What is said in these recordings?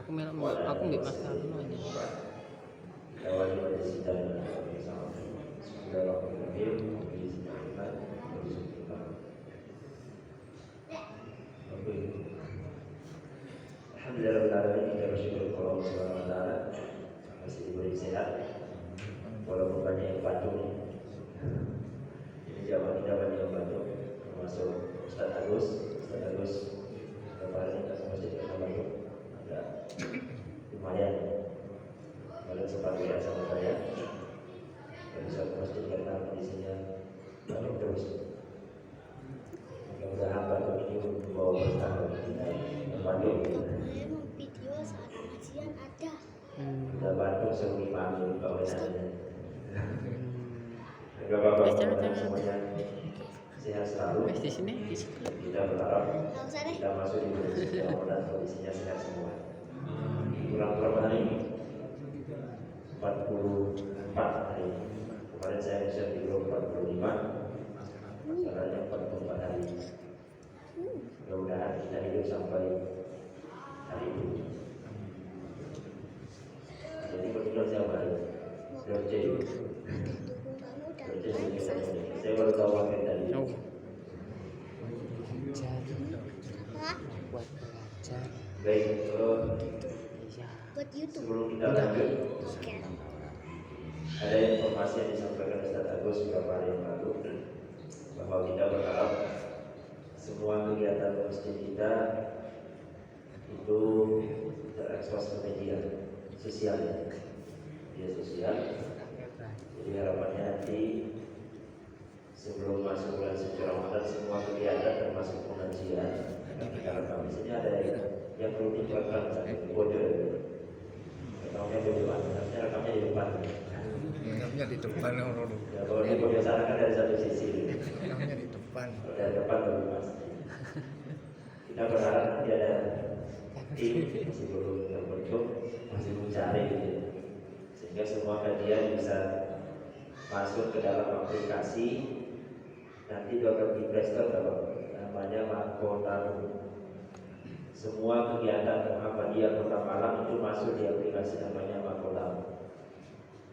aku mbek Mas Karno ini. Alhamdulillah kita bersyukur kepada Allah Subhanahu wa taala masih diberi sehat walaupun banyak yang batuk. Ini jamaah kita banyak yang batuk, termasuk Ustaz Agus kemarin ke masjid yang batuk agak lumayan. Kalian sempat lihat sama saya, dari suatu masjid karena kondisinya batuk terus. Mudah-mudahan batuk ini membawa berkah bagi kita yang batuk. Video saat pengajian ada. Udah batuk sebelum imam kalau ada. Enggak apa-apa, semuanya sehat selalu. Di sini, di situ. Kita berharap kita masuk di bulan suci Ramadan kondisinya sehat semua. Kurang berapa hari? 44 hari. Kemarin saya bisa di grup 45. Masalahnya 44 hari. Mudah-mudahan kita hidup sampai hari ini. Jadi kebetulan saya baru kerja dulu. Saya baru tahu pakai tadi. Buat belajar. Baik, Iya. Buat YouTube. sebelum kita lanjut, Oke. ada informasi yang disampaikan Ustaz Agus beberapa hari yang lalu bahwa kita berharap semua kegiatan masjid kita itu terekspos ke media sosial, Jadi harapannya nanti sebelum masuk bulan suci Ramadan semua kegiatan termasuk pengajian kita rekam. Di sini ada yang perlu dijelaskan satu kode. Rekamnya bodohan, artinya rekamnya di depan. Rekamnya di depan orang. Ya, kalau ini kebiasaan kan dari satu sisi. Rekamnya di depan. Kalau dari depan lebih pas. Kita berharap nanti ada tim masih belum terbentuk, masih mencari gitu, sehingga semua kajian bisa masuk ke dalam aplikasi. Nanti dokter di Play Store namanya Mahkota. Semua kegiatan Muhammadiyah Kota Malang itu masuk di aplikasi namanya Mahkota.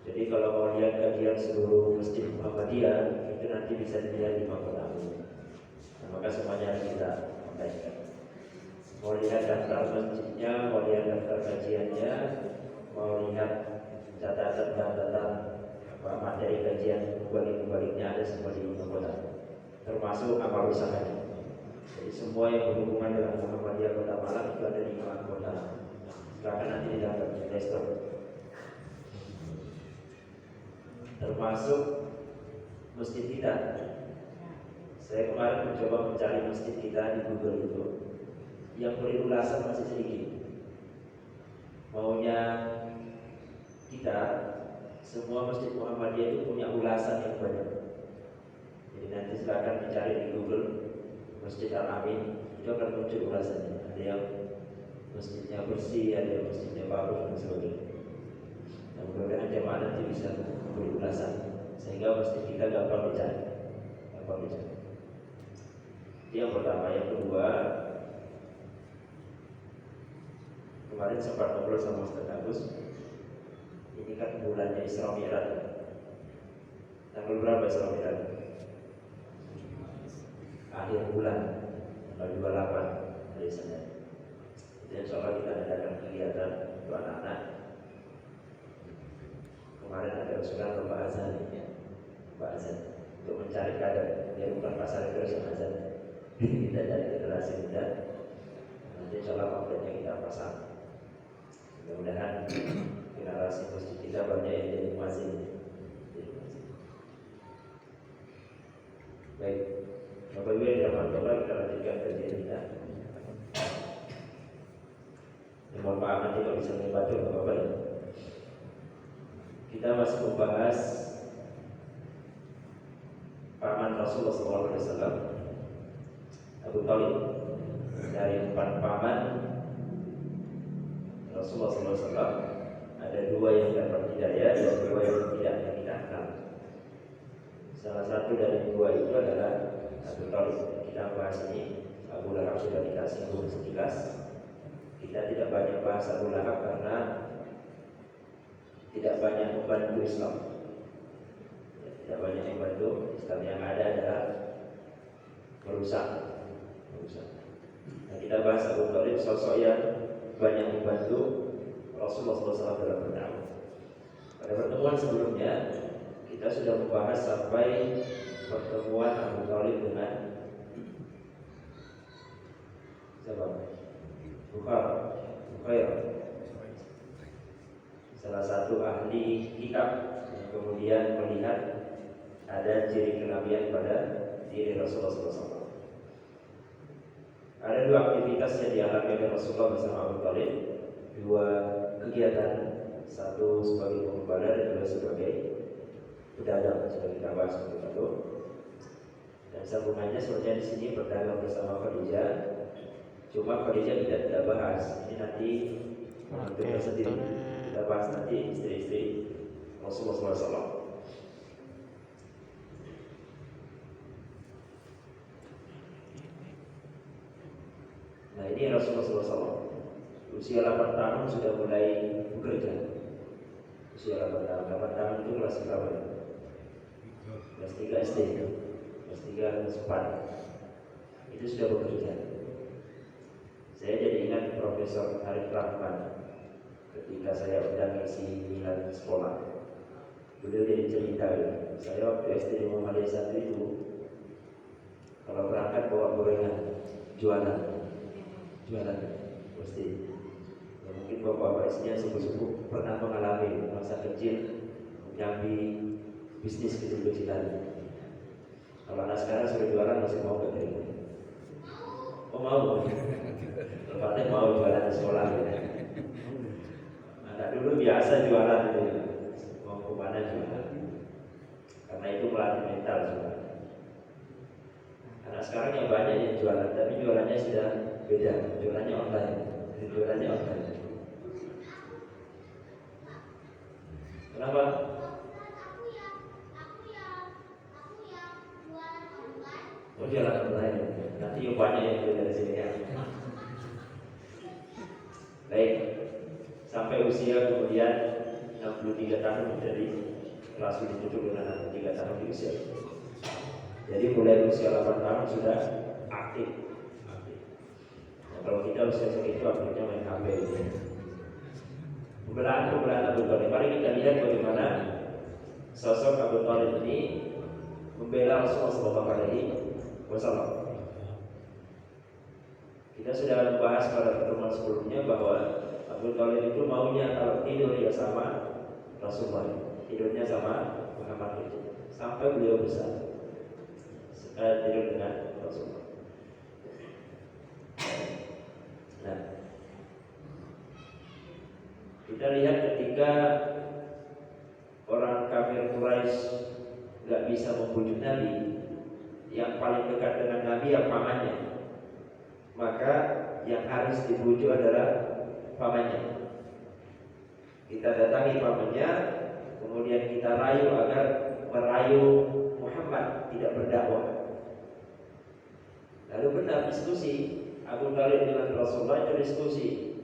Jadi kalau mau lihat kajian seluruh masjid Muhammadiyah itu nanti bisa dilihat di Mahkota. Nah, maka semuanya harus kita sampaikan. Mau lihat daftar masjidnya, mau lihat daftar kajiannya, mau lihat catatan materi kajian kembali-kembalinya ada semua di Mahkota. Termasuk amal usahanya. Jadi semua yang berhubungan dengan Muhammadiyah Kota Malang itu ada di Mahkota. Silakan nanti didapat di Play Store. Termasuk masjid kita. Saya kemarin mencoba mencari masjid kita di Google itu. Yang beri ulasan masih sedikit. Maunya kita semua masjid Muhammadiyah itu punya ulasan yang banyak. Jadi nanti silakan mencari di Google Masjid Al-Amin, itu akan muncul ulasannya. Ada yang masjidnya bersih, ada yang masjidnya bagus dan sebagainya. Nah, mudah-mudahan jemaah nanti bisa beri ulasan sehingga masjid kita gampang dicari. Itu yang pertama. Yang kedua, kemarin sempat ngobrol sama Ustaz Agus. Ini kan bulannya Isra Mi'raj. Tanggal berapa Isra Mi'raj? Akhir bulan, tanggal 28 hari Senin. Itu insya Allah kita adakan kegiatan untuk anak-anak. Kemarin ada usulan Bapak Azan, untuk mencari kader. Dia bukan pasar terus yang azan. Kita dari generasi muda. Nanti insya Allah pamfletnya kita pasang. Mudah-mudahan generasi masjid kita banyak yang jadi muazzin. Baik, Bapak Ibu yang dirahmati Allah, kita lanjutkan kajian kita. Mohon maaf nanti kalau bisa membantu Bapak ya. Kita masih membahas paman Rasulullah SAW, Abu Thalib. Dari 4 paman Rasulullah SAW, ada 2 yang dapat hidayah dan 2 yang tidak, yang kita kenal. Salah satu dari 2 itu adalah Abu Thalib. Kita bahas ini, Abu Lahab sudah dikasih sekilas. Kita tidak banyak bahas Abu Lahab karena tidak banyak membantu Islam. Tidak banyak membantu Islam, yang ada adalah merusak. Nah, kita bahas Abu Thalib, sosok yang banyak membantu Rasulullah SAW dalam berdakwah. Pada pertemuan sebelumnya kita sudah membahas sampai pertemuan Abu Thalib dengan siapa? Bukhair, salah satu ahli kitab yang kemudian melihat ada ciri kenabian pada diri Rasulullah SAW. Ada dua aktivitas yang dialami oleh Rasulullah bersama Abu Thalib, dua kegiatan, satu sebagai pengembala dan dua sebagai pedagang, sudah kita bahas itu. Dan sambungannya sebenarnya di sini berdagang bersama Khadijah. Cuma Khadijah tidak bahas. Ini nanti menentukan sendiri. Kita bahas nanti istri-istri Rasulullah SAW. Nah, ini Rasulullah SAW. Usia 8 tahun sudah mulai bekerja. Usia 8 tahun. 8 tahun itu kelas berapa? Kelas 3 SD. Kelas 3 kelas 4. Itu sudah bekerja. Saya jadi ingat Profesor Arif Rahman ketika saya undang isi Milan sekolah. Beliau jadi cerita, saya waktu SD di Muhammadiyah 1 itu kalau berangkat bawa gorengan, jualan pasti. Ya, mungkin bapak-bapak istrinya subuh-subuh pernah mengalami masa kecil menyambi bisnis kecil-kecilan. Kalau anak sekarang sudah jualan masih mau keterima. Oh mau, tempatnya mau jualan di sekolah gitu. Anak dulu biasa jualan itu, mau kemana jualan. Karena itu melatih mental juga. Anak sekarang yang banyak yang jualan, tapi jualannya sudah beda, jualannya online. Kenapa? Oh, jualan online. Nanti yang banyak yang beli dari sini ya. Baik, sampai usia kemudian 63 tahun menjadi langsung ditutup dengan 63 tahun di usia. Jadi mulai usia 8 tahun sudah aktif. Kalau kita usia segitu akhirnya main HP. Pembelaan Abu Thalib. Mari kita lihat bagaimana sosok Abu Thalib ini membela Rasulullah SAW. Kita sudah membahas pada pertemuan sebelumnya bahwa Abu Thalib itu maunya kalau tidur ya sama Rasulullah, tidurnya sama Muhammad itu sampai beliau besar. Tidur dengan Rasulullah. Nah, kita lihat ketika orang kafir Quraisy nggak bisa membujuk Nabi, yang paling dekat dengan Nabi yang pamannya, maka yang harus dibujuk adalah pamannya. Kita datangi pamannya, kemudian kita rayu agar merayu Muhammad tidak berdakwah. Lalu benar diskusi Abu Thalib dengan Rasulullah itu diskusi.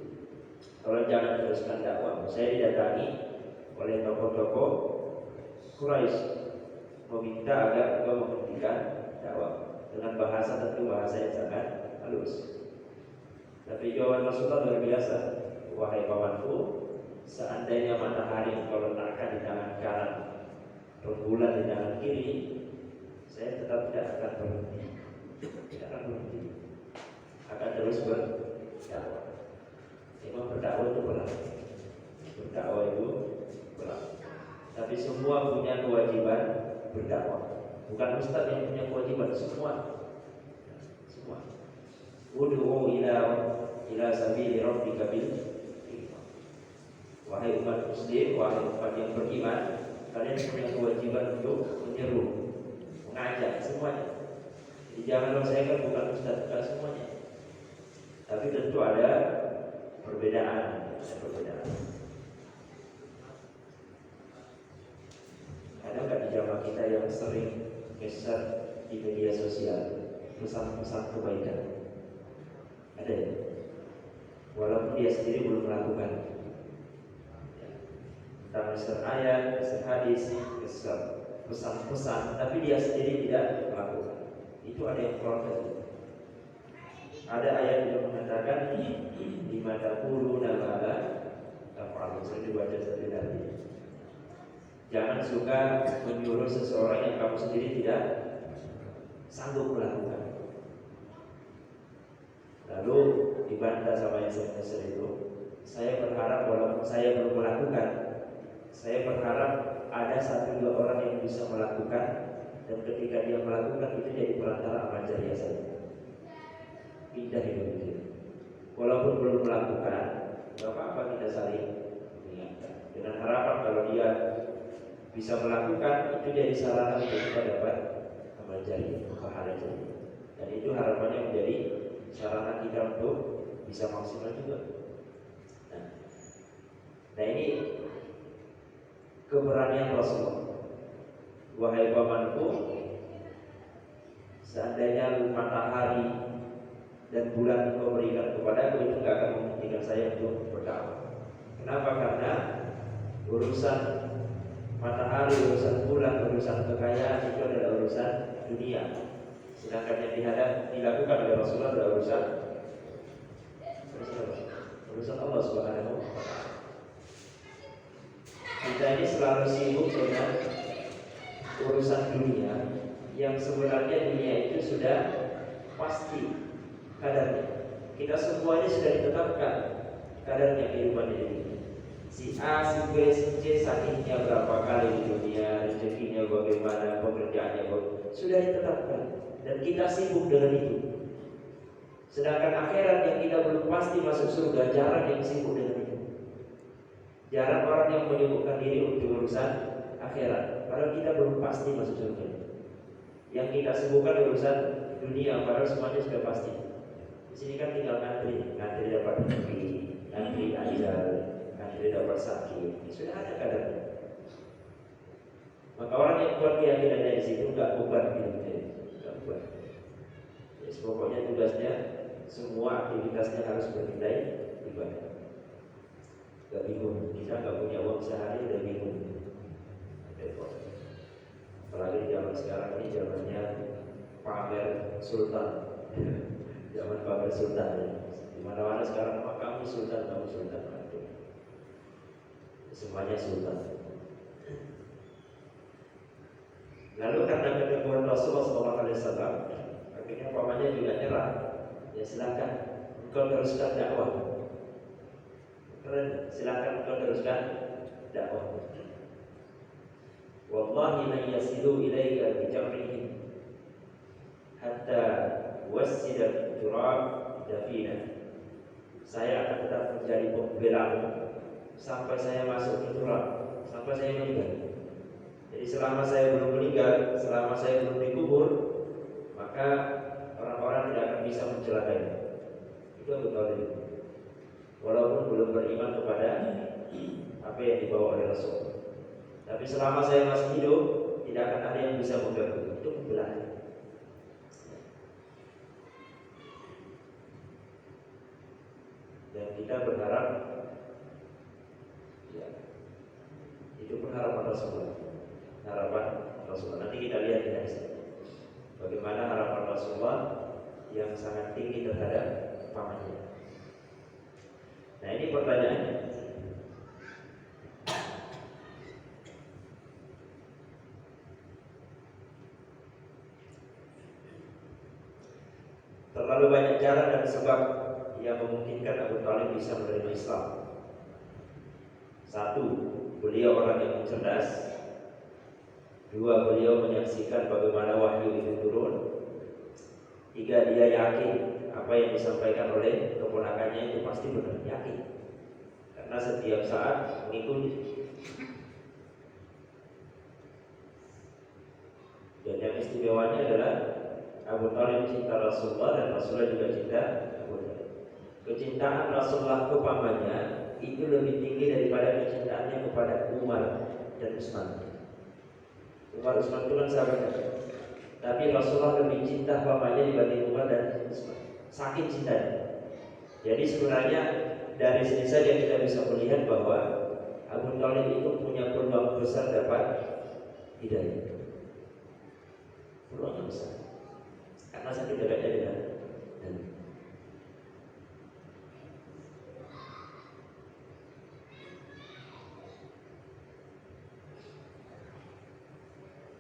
Kalau jangan teruskan dakwah. Saya didatangi oleh tokoh-tokoh Quraisy meminta agar engkau menghentikan dakwah dengan bahasa, tentu bahasa yang sangat halus. Tapi jawaban Rasulullah luar biasa. Wahai pamanku, seandainya matahari engkau letakkan di tangan kanan, rembulan di tangan kiri, saya tetap tidak akan berhenti. Akan terus berdakwah. Memang berdakwah itu berat. Tapi semua punya kewajiban berdakwah. Bukan ustaz yang punya kewajiban, semua. Ud'u ila sabili rabbika bil hikmah. Wahai umat muslim, wahai umat yang beriman, kalian punya kewajiban untuk menyeru, mengajak semuanya. Jadi janganlah saya kan bukan ustaz, bukan semuanya. Tapi tentu ada perbedaan. Ada nggak di jamaah kita yang sering share di media sosial pesan-pesan kebaikan? Ada ya? Walaupun dia sendiri belum melakukan. Entah besar ayat, besar hadis, besar pesan-pesan, tapi dia sendiri tidak melakukan. Itu ada yang protes. Ada ayat yang mengatakan di mata bulu nabala tafal. Saya dibaca satu tadi. Jangan suka menyuruh seseorang yang kamu sendiri tidak sanggup melakukan. Lalu dibantah sama yang saya itu. Saya berharap walaupun saya belum melakukan, saya berharap ada 1-2 orang yang bisa melakukan, dan ketika dia melakukan itu jadi perantara amal jariah saya. Indah hidup itu. Walaupun belum melakukan, tidak apa-apa kita saling mengingatkan. Dengan harapan kalau dia bisa melakukan, itu jadi sarana untuk kita dapat amal jariah, pahala jariah. Dan itu harapannya menjadi sarana kita untuk bisa maksimal juga. Nah ini keberanian Rasulullah. Wahai pamanku, seandainya matahari dan bulan engkau berikan kepada aku, itu tidak akan menghentikan saya untuk berdakwah. Kenapa? Karena urusan matahari, urusan bulan, urusan kekayaan itu adalah urusan dunia. Sedangkan yang dilakukan oleh Rasulullah adalah urusan Allah Subhanahu wa Ta'ala. Kita ini selalu sibuk dengan urusan dunia, yang sebenarnya dunia itu sudah pasti kadarnya. Kita semuanya sudah ditetapkan kadarnya kehidupan ini. Si A, si B, si C sakitnya berapa kali di dunia, rezekinya bagaimana, pekerjaannya sudah ditetapkan, dan kita sibuk dengan itu. Sedangkan akhirat yang kita belum pasti masuk surga, jarang yang sibuk dengan itu. Jarang orang yang menyibukkan diri untuk urusan akhirat, padahal kita belum pasti masuk surga. Yang kita sibukkan urusan dunia, padahal semuanya sudah pasti. Di sini kan tinggal ngantri dapat rezeki, ngantri ajal, ngantri dapat sakit. Sudah ada kadarnya. Maka orang yang kuat keyakinannya di situ nggak beban hidupnya, nggak beban. Ya, pokoknya tugasnya semua aktivitasnya harus bernilai ibadah. Gak bingung, kita nggak punya uang sehari udah bingung. Repot. Apalagi zaman sekarang ini zamannya pamer sultan. Zaman pamer sultan ya. Di mana-mana sekarang nama kamu sultan. Semuanya sultan. Lalu karena keteguhan Rasulullah SAW, akhirnya pamannya juga nyerah. Ya silakan, engkau teruskan dakwah. Keren, silakan engkau teruskan dakwah. Wallahi la yasilu ilaika bi jam'ihim hatta wassida turab dafina. Saya akan tetap menjadi pembelamu sampai saya masuk ke turab, sampai saya meninggal. Jadi selama saya belum meninggal, selama saya belum dikubur, maka orang-orang tidak akan bisa mencelakai. Itu Abu Thalib. Walaupun belum beriman kepada apa yang dibawa oleh Rasul, tapi selama saya masih hidup, tidak akan ada yang bisa mengganggu. Itu pembelahan. Dan kita berharap, ya, itu pun harapan Rasulullah. Harapan Rasulullah. Nanti kita lihat di hadis bagaimana harapan Rasulullah yang sangat tinggi terhadap pamannya. Nah ini pertanyaannya. Terlalu banyak cara dan sebab yang memungkinkan Abu Thalib bisa menerima Islam. 1. Beliau orang yang cerdas. 2. Beliau menyaksikan bagaimana wahyu itu turun. 3. Dia yakin apa yang disampaikan oleh keponakannya itu pasti benar, yakin. Karena setiap saat mengikuti. Dan yang istimewanya adalah Abu Thalib cinta Rasulullah dan Rasulullah juga cinta Abu Thalib. Kecintaan Rasulullah ke pamannya itu lebih tinggi daripada kecintaannya kepada Umar dan Utsman. Umar Utsman itu kan sahabatnya, tapi Rasulullah lebih cinta pamannya dibanding Umar dan Utsman. Saking cintanya. Jadi sebenarnya dari sini saja kita bisa melihat bahwa Abu Thalib itu punya peluang besar dapat hidayah. Peluangnya besar karena sakit dekatnya dengan Nabi.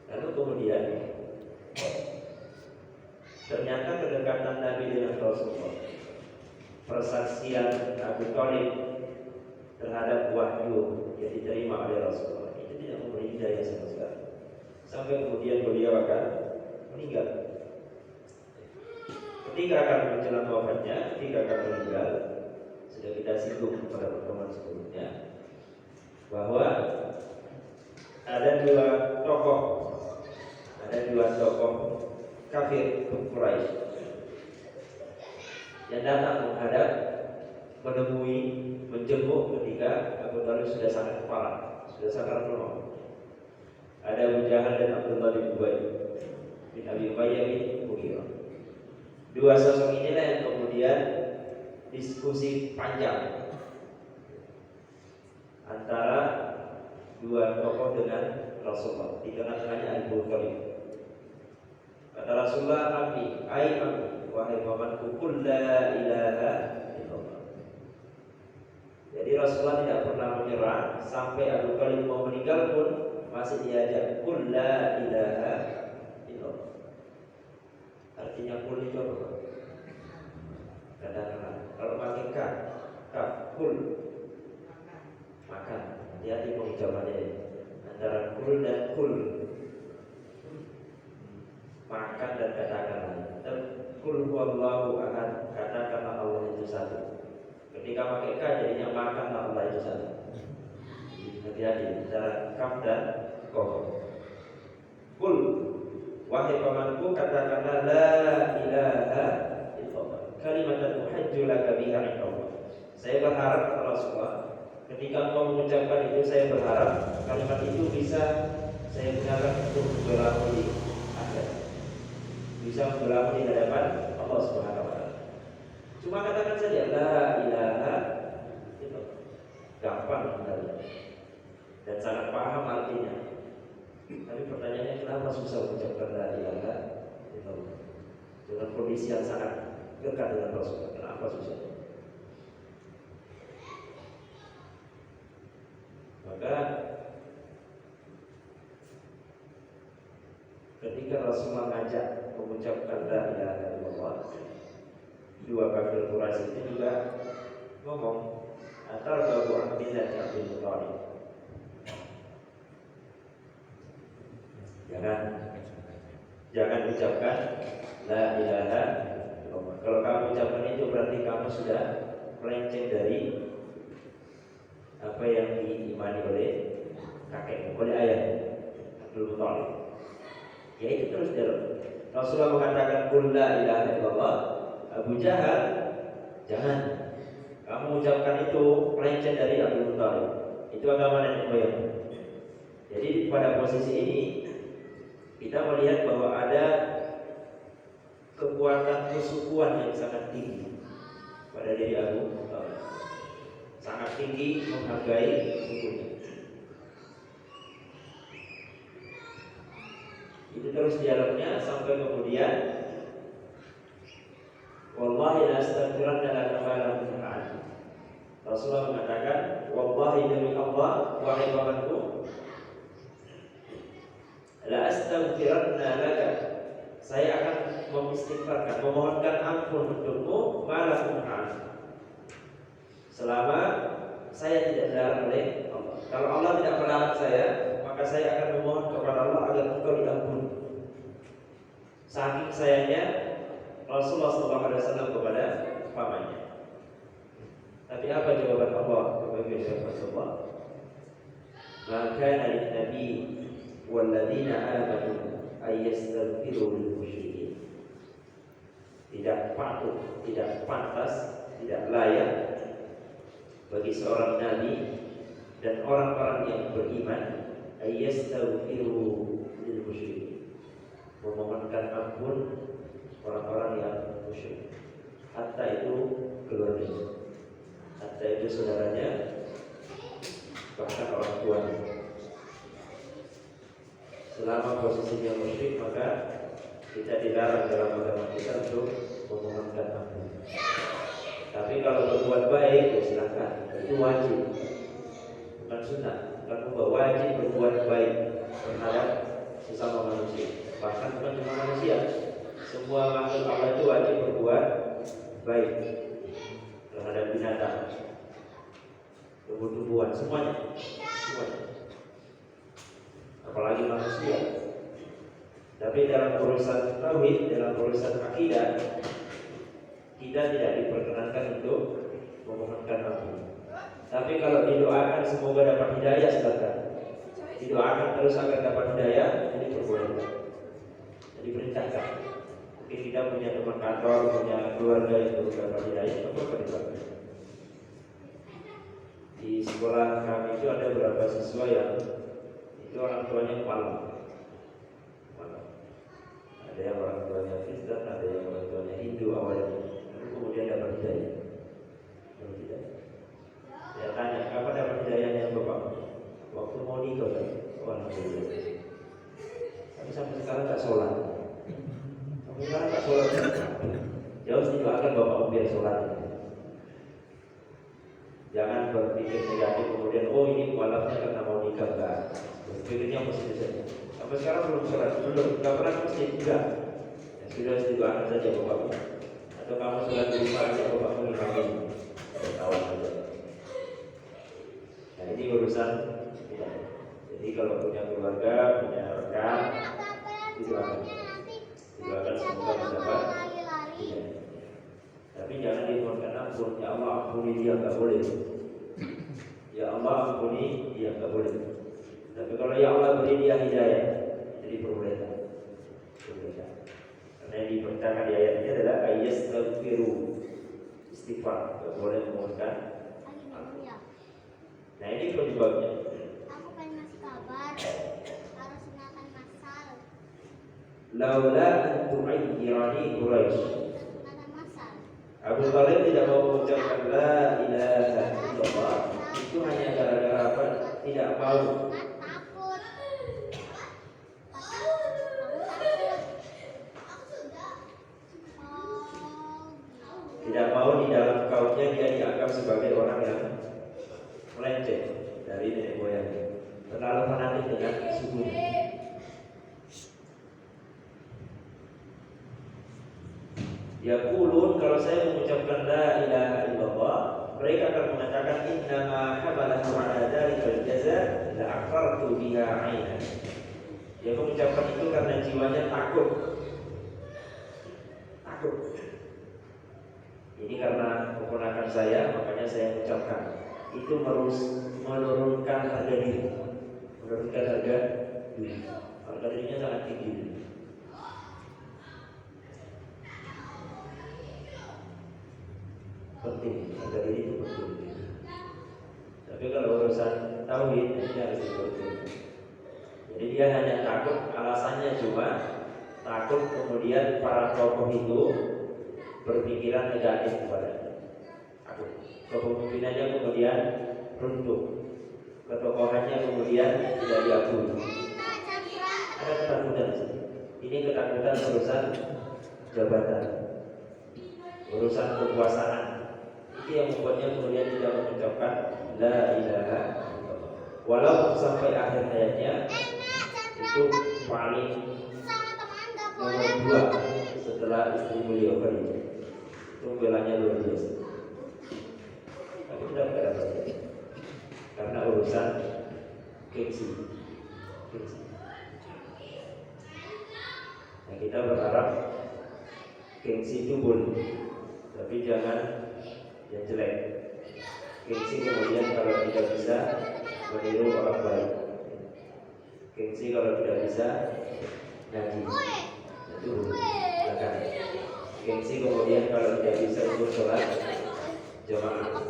Lalu kemudian ternyata kedekatan Nabi dengan Rasulullah, persaksian Abu Thalib terhadap wahyu yang diterima oleh Rasulullah itu tidak memberi hidayah sama sekali. Sampai kemudian beliau akan meninggal. Ketika akan menjelang wafatnya, ketika akan meninggal, sudah kita singgung pada pertemuan sebelumnya bahwa ada dua tokoh kafir Quraisy yang datang menghadap, menemui, menjenguk ketika Abu Thalib sudah sangat kepala, sudah sangat lemah. Ada Abu Jahal dan Abdullah bin Ubay bin Abi Umayyah bin Mughirah. Dua sosok inilah yang kemudian diskusi panjang antara dua tokoh dengan Rasulullah. Di tengah-tengahnya Abu Thalib. Kata Rasulullah, "Abi, ai abi, wahai pamanku, qul la ilaha illallah." Jadi Rasulullah tidak pernah menyerah sampai Abu Thalib mau meninggal pun masih diajak qul la ilaha illallah. Artinya qul itu apa? Katakanlah. Kalau pakai kaf qul, makan. Hati-hati pengucapannya antara qul dan kul. Makan dan katakanlah. Qul huwallahu ahad, katakanlah Allah itu satu. Ketika pakai ka jadinya makanlah Allah itu satu. Hati-hati antara kaf dan qaf. Qul, wahai pamanku, katakanlah la ilaha illallah, kalimatan uhajju laka biha indallah. Saya berharap kata Rasulullah, ketika engkau mengucapkan itu, saya berharap kalimat itu bisa saya gunakan untuk membela di akhirat, bisa membela di hadapan Allah Subhanahu wa taala. Cuma katakan saja la ilaha illallah. Gampang sekali dan sangat paham artinya. Tapi pertanyaannya, kenapa susah mengucapkan la ilaha illallah dengan kondisi yang sangat dekat dengan Rasulullah? Kenapa susah? Maka ketika Rasulullah ngajak mengucapkan la ilaha illallah, dua kafir Quraisy itu juga ngomong, "Atar babu Abdillah Abdul Muthalib." Jangan ucapkan la ilaha illallah. Kalau kamu ucapkan itu berarti kamu sudah melenceng dari apa yang diimani oleh kakek, oleh ayah Abdul Muthalib. Ya itu terus jalan. Rasulullah mengatakan qul la ilaha illallah. Abu Jahal, jangan. Kamu ucapkan itu melenceng dari Abdul Muthalib. Itu agama nenek moyang. Jadi pada posisi ini kita melihat bahwa ada kekuatan kesukuan yang sangat tinggi pada diri Abu Thalib. Sangat tinggi menghargai sukunya. Itu terus dialognya sampai kemudian wallahi la astaghfiranna laka ma lam tun'an. Rasulullah mengatakan, wallahi demi Allah, wahai pamanku, la astaghfiranna laka, saya akan mengistighfarkan, memohonkan ampun untukmu, ma lam tun'an, selama saya tidak dilarang oleh Allah. Kalau Allah tidak melarang saya, maka saya akan memohon kepada Allah agar engkau diampuni. Saking sayangnya Rasulullah SAW kepada pamannya. Tapi apa jawaban Allah kepada Rasulullah? Maka Nabi walladzina amanu ayyastaghfiru lil musyrikin. Tidak patut, tidak pantas, tidak layak bagi seorang nabi dan orang-orang yang beriman ayyastaghfiru lil musyrikin, memohonkan ampun orang-orang yang musyrik, hatta itu keluarga, Anda itu saudaranya, bahkan orang tuanya. Selama posisinya musyrik, maka kita dilarang dalam agama kita untuk memohonkan ampun. Tapi kalau berbuat baik, ya silakan. Itu wajib, bukan sunnah. Bukan wajib berbuat baik terhadap sesama manusia. Bahkan bukan cuma manusia, semua makhluk Allah itu wajib berbuat baik terhadap binatang, tumbuh-tumbuhan, semuanya. Apalagi manusia. Tapi dalam urusan tauhid, dalam urusan akidah, kita tidak diperkenankan untuk memohonkan ampun. Tapi kalau didoakan semoga dapat hidayah, silakan. Didoakan terus agar dapat hidayah, ini perbolehkan. Jadi perintahkan. Mungkin kita punya teman kantor, punya keluarga yang perlu dapat hidayah, apa didoakan. Di sekolah kami itu ada beberapa siswa yang itu orang tuanya malam. Ada yang orang tuanya Kristen, ada yang orang tuanya Hindu awalnya, lalu kemudian dapat hidayah. Saya tanya, kapan dapat hidayahnya Bapak? Waktu mau nikah kan? Alhamdulillah. Tapi sampai sekarang tak sholat. Sampai sekarang tak sholat. Jauh didoakan Bapak biar sholat. Jangan berpikir negatif kemudian ini walafnya karena mau nikah, enggak. Berpikirnya positif saja. Sampai sekarang belum sholat, belum, enggak pernah ke masjid, enggak. Ya sudah didoakan saja Bapak. Atau kamu sholat di rumah aja Bapak mengimami. Kawan saja. Nah ini urusan ya. Jadi kalau punya keluarga, punya rekan, didoakan semoga mendapat ya. Tapi jangan dimohonkan ampun. Ya Allah ampuni dia, nggak boleh. Ya Allah ampuni dia, nggak boleh. Tapi kalau ya Allah beri dia hidayah, jadi perbolehkan. Karena yang diperintahkan di ayat ini adalah ayastaghfiru, istighfar, nggak boleh memohonkan ampun. Nah ini penyebabnya. Aku pengen ngasih kabar harus sunatan masal. Laula tu'ayyirani Quraisy. Sunatan masal. Abu Thalib tidak mau mengucapkan la ilaha illallah. Itu hanya gara-gara apa? Tidak mau. Takut. Tidak mau di dalam kaumnya dia dianggap sebagai orang yang melenceng dari nenek moyangnya, terlalu fanatik dengan sukunya. Ya kulun, kalau saya mengucapkan la ilaha illallah, mereka akan mengatakan innama hamalahu ala dzalikal jaza la aqartu biha 'ainan. Dia mengucapkan itu karena jiwanya takut. Ini karena keponakan saya, makanya saya mengucapkan. Itu menurunkan harga diri, menurunkan harga diri. Harga dirinya sangat tinggi. Penting, harga diri itu penting. Tapi kalau urusan tauhid ini harus diperhatikan. Jadi dia hanya takut, alasannya cuma takut kemudian para tokoh itu berpikiran negatif kepadanya. Kepemimpinannya kemudian runtuh, ketokohannya kemudian tidak diakui. Ada ketakutan. Ini ketakutan urusan jabatan, urusan kekuasaan. Itu yang membuatnya kemudian tidak mengucapkan la ilaha illallah. Walau sampai akhir hayatnya itu paling nomor 2 setelah istri beliau Khadijah. Itu belanya luar biasa. Tapi tidak ada karena urusan gengsi. Nah, kita berharap gengsi itu boleh, tapi jangan yang jelek. Gengsi kemudian kalau tidak bisa meniru orang baik. Gengsi kalau tidak bisa ngaji, itu silakan. Gengsi kemudian kalau tidak bisa ikut sholat jamaah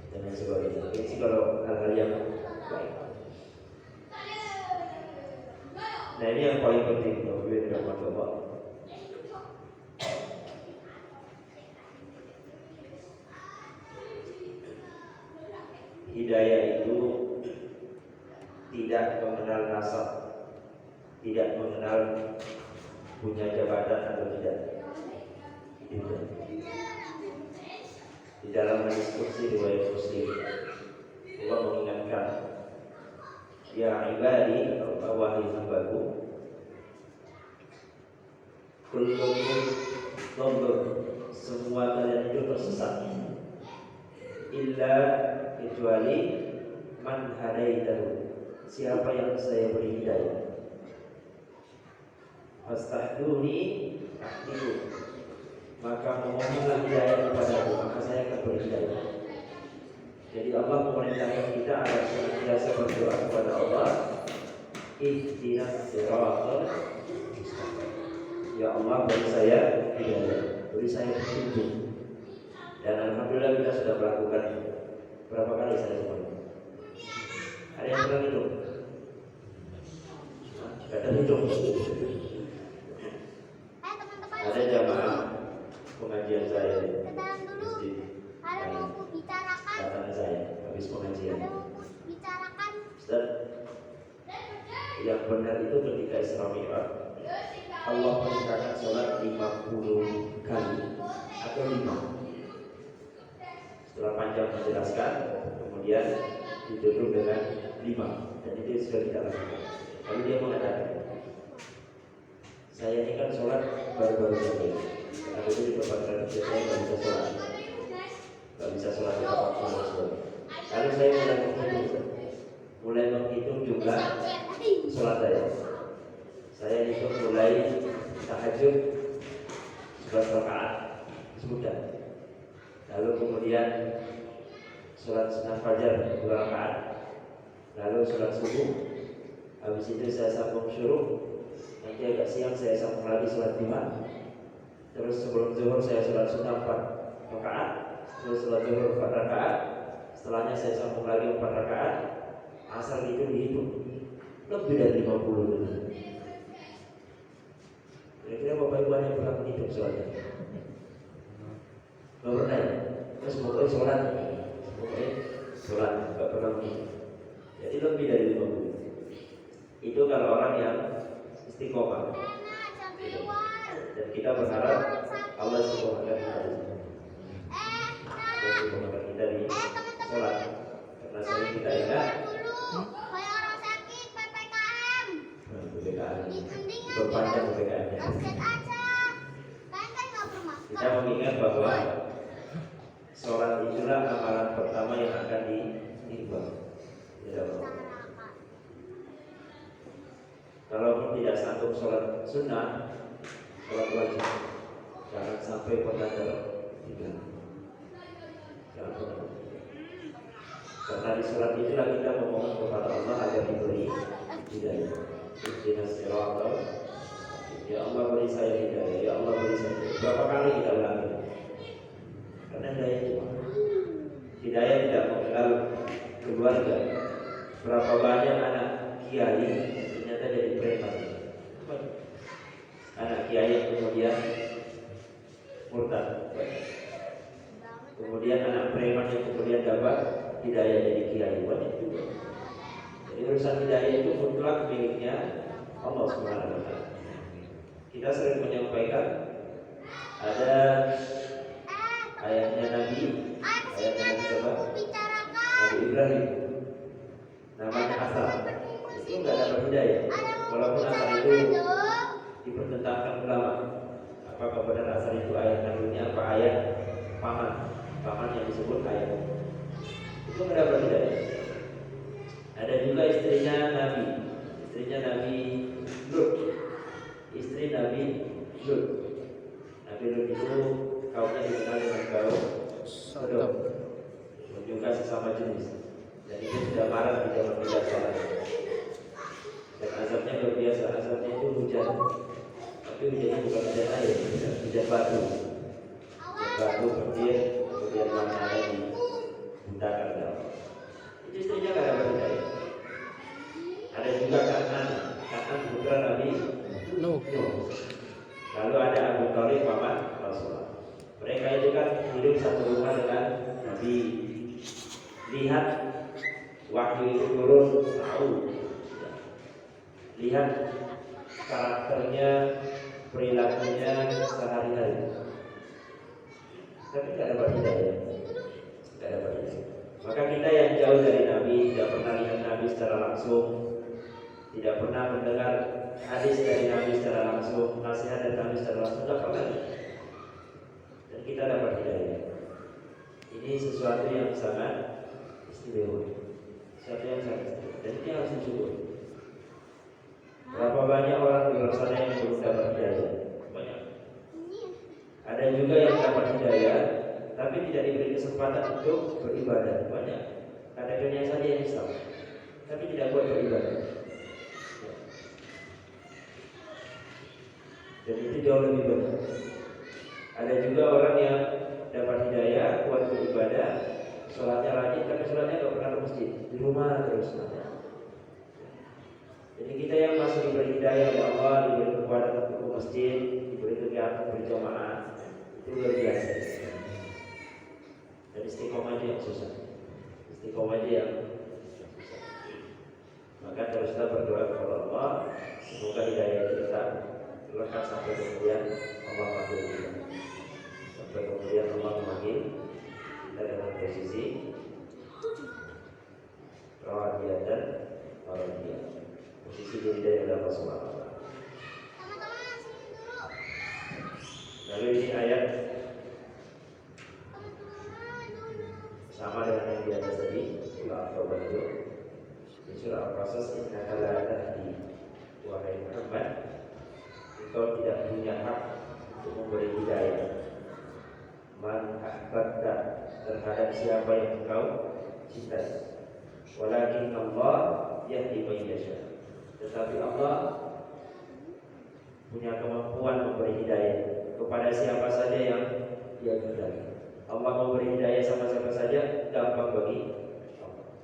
dan lain sebagainya. Gengsi kalau hal-hal yang baik. Nah ini yang paling penting untuk Allah. hidayah itu tidak mengenal nasab, tidak mengenal punya jabatan atau tidak. Itu. Di dalam hadis qudsi riwayat Muslim, Allah mengingatkan, ya ibadi, wahai hambaku, kullukum dhalun, semua kalian itu tersesat, illa kecuali man hadaitahu, siapa yang saya beri hidayah. Fastahduni ahdiku, maka memohonlah hidayah kepadaku, maka saya akan beri hidayah. Jadi Allah memerintahkan kita agar senantiasa berdoa kepada Allah, ihdinas siratal mustaqim. Ya Allah, beri saya hidayah, beri saya petunjuk. Dan alhamdulillah kita sudah melakukan berapa kali saya semuanya. Ada yang pernah hitung? Gak ada hitung. Ada jamaah pengajian saya Ke dalam dulu. Ada mau ku bicarakan. datang ke saya habis pengajian. Ada mau ku bicarakan. Ustaz, yang benar itu ketika Isra Mi'raj Allah perintahkan sholat 50 kali atau 5. Setelah panjang menjelaskan, kemudian ditutup dengan 5, dan itu sudah kita lakukan. Lalu dia mengatakan, saya ini kan sholat baru-baru saja, karena itu di tempat kerja saya nggak bisa sholat tepat waktu. Lalu saya mulai menghitung jumlah sholat saya. Saya hitung mulai tahajud 11 rakaat sudah. Lalu kemudian sholat sunat fajar 2 rakaat. Lalu sholat subuh. Habis itu saya sambung syuruk. Nanti agak siang saya sambung lagi sholat 5. Terus sebelum zuhur saya sholat sunat 4 rakaat. Terus sholat zuhur 4 rakaat. Setelahnya saya sambung lagi 4 rakaat. Asal itu dihitung lebih dari 50. Kira-kira Bapak Ibu yang pernah menghitung sholatnya? Gak pernah ya? Terus pokoknya sholat, gak pernah menghitung. Jadi lebih dari 50. Itu kalau orang yang istiqomah. Dan kita berharap Allah istiqomahkan kita di sini. Allah istiqomahkan kita di sholat. Karena sering kita ingat Kayak orang sakit PPKM. PPKM. Mendingan Berpanjang PPKM-nya. basket aja. Kan nggak bermasker. Kita mengingat bahwa sholat itulah amalan pertama yang akan diimbang. Kalaupun tidak sanggup sholat sunnah, sholat wajib, jangan sampai pernah tertinggal. Jangan pernah. Karena di sholat itulah kita memohon kepada Allah agar diberi hidayah. Ihdinas siratal mustaqim. Ya Allah beri saya hidayah. Ya Allah beri saya hidayah. Berapa kali kita ulangi? Karena hidayah itu hidayah tidak mengenal keluarga. Berapa banyak anak kiai ternyata jadi preman. Anak kiai yang kemudian murtad. Kemudian anak preman yang kemudian dapat hidayah jadi kiai, banyak juga. Jadi urusan hidayah itu mutlak miliknya Allah Subhanahu wa taala. Kita sering menyampaikan ada ayatnya Nabi Nabi Ibrahim, namanya Asar. Itu nggak dapat hidayah, walaupun Asar itu dipertentangkan ulama. Apakah benar Asar itu ayat Nabi-nya apa ayat paman yang disebut ayat? Itu nggak dapat hidayah. Ada juga istrinya Nabi Lut, istri Nabi Lut. Nabi Lut itu kaumnya dikenal dengan kaum Sodom, juga sesama jenis. Dan itu sudah marah di dalam tidak sholat. Dan azabnya luar biasa. Azabnya itu hujan, tapi hujannya bukan hujan air, hujan batu. Hujan batu petir, kemudian matahari dibutakan. Itu istrinya nggak dapat hidayah. Ada juga Kanan putra Nabi Nuh. Lalu ada Abu Thalib paman Rasulullah. Mereka itu kan hidup satu rumah dengan Nabi. Lihat wahyu itu turun, tahu. Lihat karakternya, perilakunya sehari-hari. Tapi tidak dapat hidayah. Tidak dapat hidayah. Maka kita yang jauh dari Nabi, tidak pernah lihat Nabi secara langsung, tidak pernah mendengar hadis dari Nabi secara langsung, nasihat dari Nabi secara langsung, tidak pernah. Dan kita dapat hidayah. Ini sesuatu yang sangat istimewa, sesuatu yang sangat istimewa. Dan ini harus disyukuri. Berapa banyak orang di luar sana yang belum dapat hidayah? Banyak. Ada juga yang dapat hidayah, tapi tidak diberi kesempatan untuk beribadah. Banyak. Kadang-kadang saja yang Islam, tapi tidak buat beribadah. Dan itu jauh lebih banyak. Ada juga orang yang dapat hidayah, buat beribadah, sholatnya rajin, tapi sholatnya tidak pernah ke masjid, di rumah terus. Jadi kita yang masih diberi hidayah oleh Allah, diberi kekuatan untuk ke masjid, diberi kegiatan berjamaah, itu luar biasa. Dan istiqomah itu yang susah. Istiqomah itu yang susah. Maka teruslah berdoa kepada Allah, semoga hidayah kita lekat sampai kemudian Allah panggil kita. Sampai kemudian Allah memanggil kita dalam posisi radiyah dan maradiyah. Posisi diri dari Allah Subhanahu wa taala. Lalu ini ayat sama dengan yang di atas tadi, surah At-Taubah itu. Di surah Al-Qasas, innaka la tahdi, wahai Muhammad, engkau tidak punya hak untuk memberi hidayah man ahbabta, terhadap siapa yang engkau cintai. Walakin Allah yahdi man yasha. Tetapi Allah punya kemampuan memberi hidayah kepada siapa saja yang Dia kehendaki. Allah memberi hidayah sama siapa saja, gampang bagi Allah.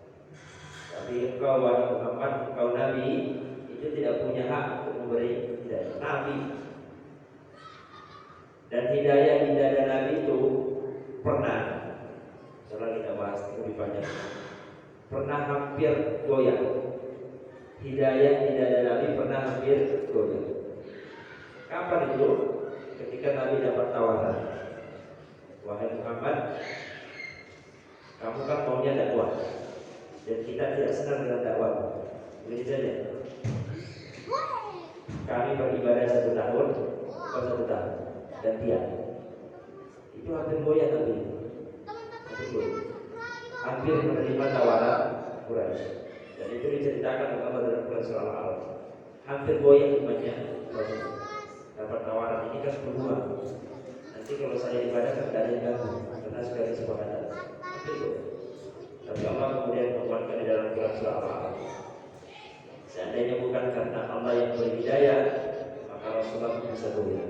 Tapi engkau wahai Muhammad, engkau Nabi, itu tidak punya hak untuk memberi hidayah. Nabi. Dan hidayah di dada Nabi itu pernah, setelah kita bahas lebih banyak, pernah hampir goyah. Hidayah di dada Nabi pernah hampir goyah. Kapan itu? Ketika Nabi dapat tawaran, wahai Muhammad, kamu kan maunya dakwah, dan kita tidak senang dengan dakwah. Begini saja. Kami beribadah 1 tahun, atau 1 tahun, gantian. Itu hampir goyah Nabi. Hampir menerima tawaran Quraisy. Dan itu diceritakan oleh Allah dalam Quran surah Al-A'raf. Hampir goyah imannya. Dapat tawaran ini kan peluang. Nanti kalau saya ibadah kan tidak ada yang ganggu, karena sudah disepakati. Tapi Allah kemudian menguatkan di dalam Quran surah Al-A'raf. Seandainya bukan karena Allah yang beri hidayah, maka Rasulullah pun bisa goyah.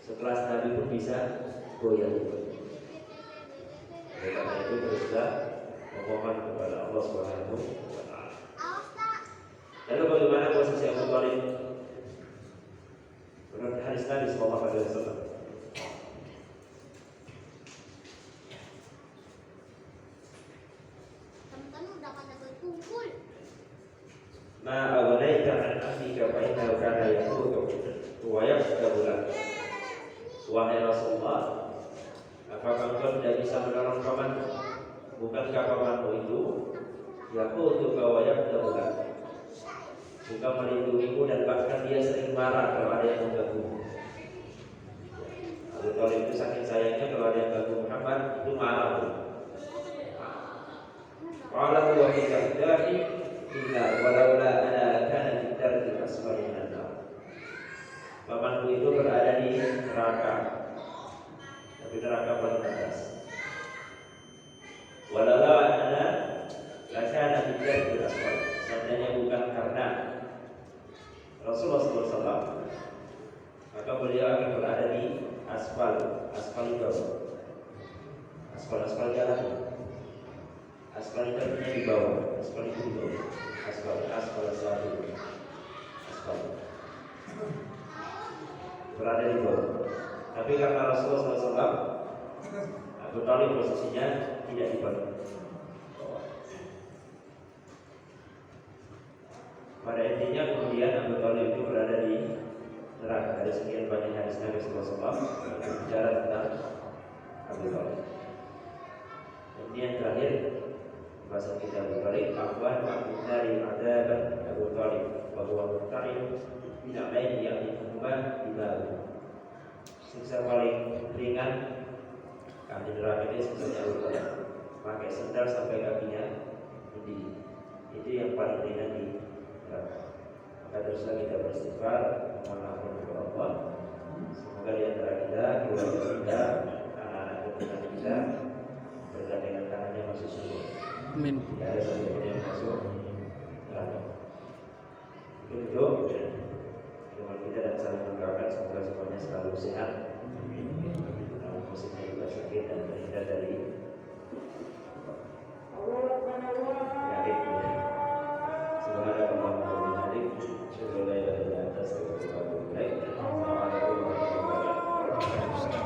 Sekelas Nabi pun bisa goyah. Karena itu teruslah memohon kepada Allah Subhanahu wa taala. Lalu bagaimana posisi Abu Thalib? Menurut hadis Nabi sallallahu alaihi wasallam. Teman-teman udah pada berkumpul. Ma awalaita an ahlika fa innahu kana yaqutu wa yaqtabu lak. Wahai Rasulullah, apakah engkau tidak bisa menolong pamanmu? Bukankah pamanmu itu yaqutu wa yaqtabu lak? Suka melindungimu dan bahkan dia sering marah kalau ada yang mengganggu. Abu Thalib itu saking sayangnya kalau ada yang mengganggu Muhammad itu marah. Qala huwa fi dahi illa walaula ana kana fi daril asfali minan nar. Pamanku itu berada di neraka, tapi neraka paling atas. Walaula ana lakana fi daril asfali. Seandainya bukan karena Rasulullah SAW, maka beliau akan berada di asfal di bawah, asfal jalan. Asfal itu artinya di bawah, asfal itu di bawah, asfal berada di bawah. Tapi karena Rasulullah SAW, Abu Thalib posisinya tidak di bawah. Pada intinya kemudian Abu Thalib itu berada di neraka. Ada sekian banyak hadis Nabi SAW yang berbicara tentang Abu Thalib. Dan ini yang terakhir bahasa kita Abu Thalib. Afwan dari adzab Abu Thalib bahwa musta'in tidak lain yang ditemukan di bawah. Siksa paling ringan ahli neraka ini siksa Abu Thalib, pakai sendal sampai kakinya mendidih. Itu yang paling ringan di neraka. Maka teruslah kita beristighfar, mohon ampun kepada Allah. Semoga di antara kita, keluarga kita, anak-anak keturunan kita bergandengan tangannya masuk surga. Amin. Tidak ada satupun yang masuk neraka. Itu dengan kita dan saling mendoakan semoga semuanya selalu sehat. Musimnya juga sakit dan terhindar dari